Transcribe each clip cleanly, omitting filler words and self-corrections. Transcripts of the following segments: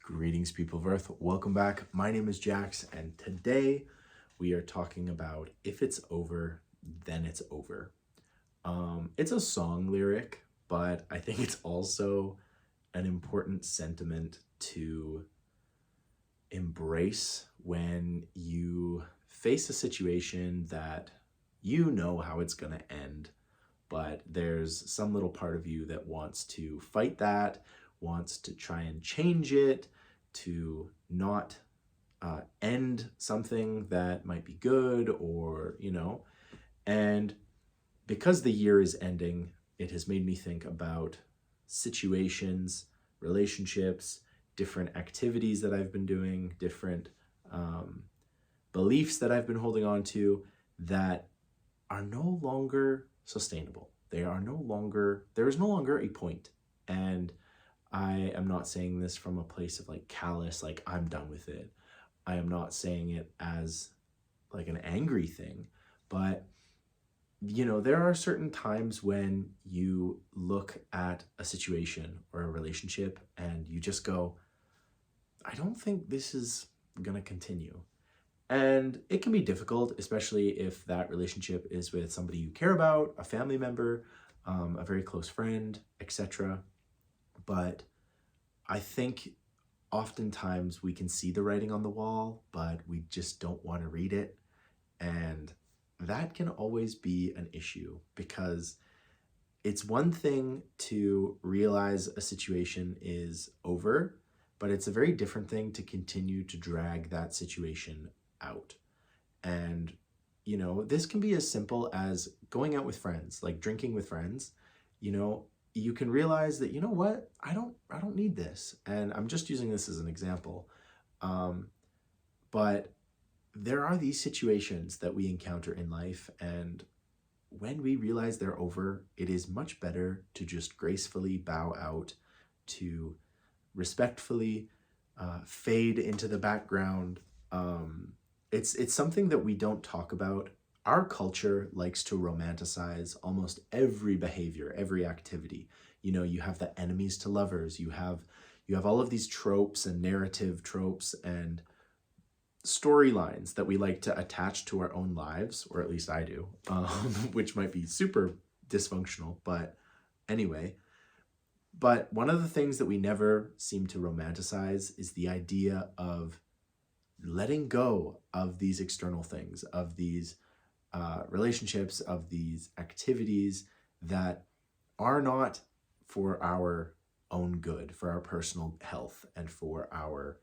Greetings, people of Earth. Welcome back. My name is Jax, and today we are talking about if it's over, then it's over. It's a song lyric, but I think it's also an important sentiment to embrace when you face a situation that you know how it's going to end, but there's some little part of you that wants to fight that, wants to try and change it, to not end something that might be good, and because the year is ending, it has made me think about situations, relationships, different activities that I've been doing, different um, beliefs that I've been holding on to that are no longer sustainable. There is no longer a point. And I am not saying this from a place of like callous, like I'm done with it. I am not saying it as like an angry thing, but there are certain times when you look at a situation or a relationship and you just go, I don't think this is going to continue. And it can be difficult, especially if that relationship is with somebody you care about, a family member, a very close friend, etc. But I think oftentimes we can see the writing on the wall, but we just don't want to read it. And that can always be an issue because it's one thing to realize a situation is over, but it's a very different thing to continue to drag that situation out. And, this can be as simple as going out with friends, like drinking with friends. You can realize that, you know what, I don't need this. And I'm just using this as an example. But there are these situations that we encounter in life, and when we realize they're over, it is much better to just gracefully bow out, to respectfully fade into the background. It's something that we don't talk about. Our culture likes to romanticize almost every behavior, every activity. You have the enemies to lovers. You have all of these tropes and narrative tropes and storylines that we like to attach to our own lives, or at least I do, which might be super dysfunctional, but anyway. But one of the things that we never seem to romanticize is the idea of letting go of these external things, of these relationships, of these activities that are not for our own good, for our personal health, and for our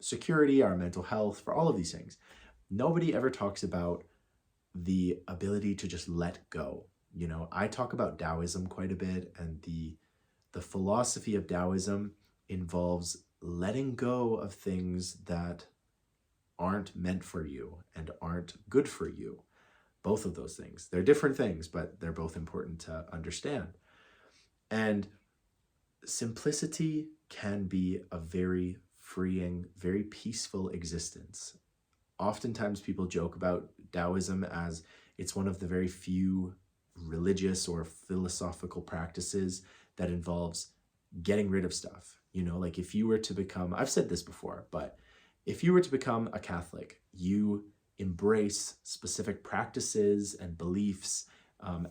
security, our mental health, for all of these things. Nobody ever talks about the ability to just let go. I talk about Taoism quite a bit, and the philosophy of Taoism involves letting go of things that aren't meant for you and aren't good for you. Both of those things. They're different things, but they're both important to understand. And simplicity can be a very freeing, very peaceful existence. Oftentimes people joke about Taoism as it's one of the very few religious or philosophical practices that involves getting rid of stuff. Like if you were to become, I've said this before, but if you were to become a Catholic, you embrace specific practices and beliefs,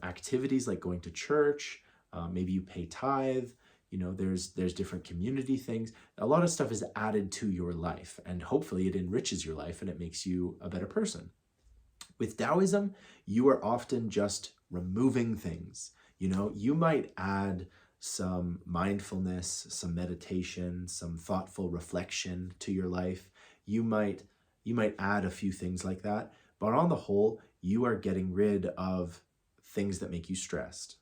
activities like going to church, maybe you pay tithe, there's different community things. A lot of stuff is added to your life, and hopefully it enriches your life and it makes you a better person. With Taoism, you are often just removing things. You might add some mindfulness, some meditation, some thoughtful reflection to your life. You might add a few things like that, but on the whole, you are getting rid of things that make you stressed.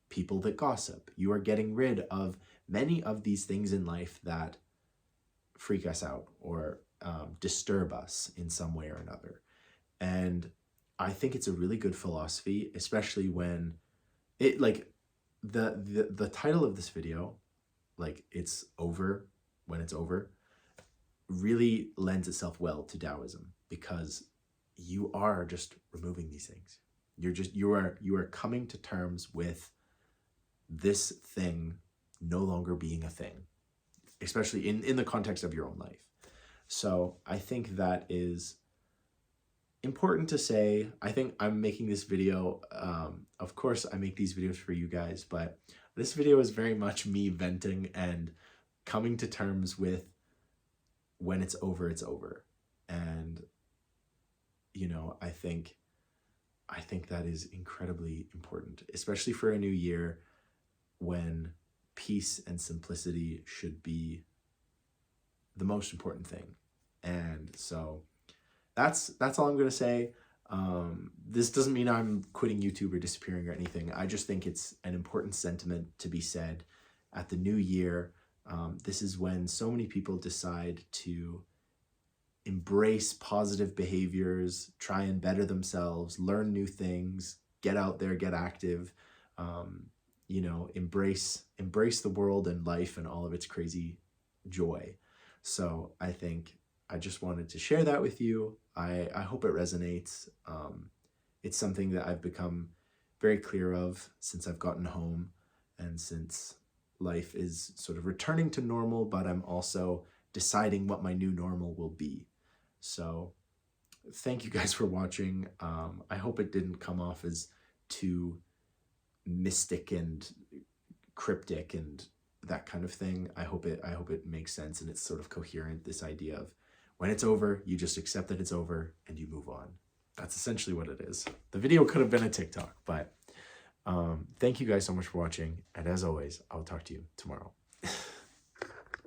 People that gossip. You are getting rid of many of these things in life that freak us out or disturb us in some way or another. And I think it's a really good philosophy, especially when it like the title of this video, like it's over when it's over, really lends itself well to Taoism, because you are just removing these things. You are coming to terms with this thing no longer being a thing. especially in the context of your own life. So I think that is important to say. I think I'm making this video, of course I make these videos for you guys, but this video is very much me venting and coming to terms with when it's over, it's over. And, you know, I think that is incredibly important, especially for a new year when peace and simplicity should be the most important thing. And so that's all I'm going to say. This doesn't mean I'm quitting YouTube or disappearing or anything. I just think it's an important sentiment to be said at the new year. This is when so many people decide to embrace positive behaviors, try and better themselves, learn new things, get out there, get active, you know, embrace the world and life and all of its crazy joy. So I think I just wanted to share that with you. I hope it resonates. It's something that I've become very clear of since I've gotten home and since life is sort of returning to normal, but I'm also deciding what my new normal will be. So thank you guys for watching. I hope it didn't come off as too mystic and cryptic and that kind of thing. I hope it makes sense and it's sort of coherent, this idea of when it's over, you just accept that it's over and you move on. That's essentially what it is. The video could have been a TikTok, but thank you guys so much for watching. And as always, I'll talk to you tomorrow.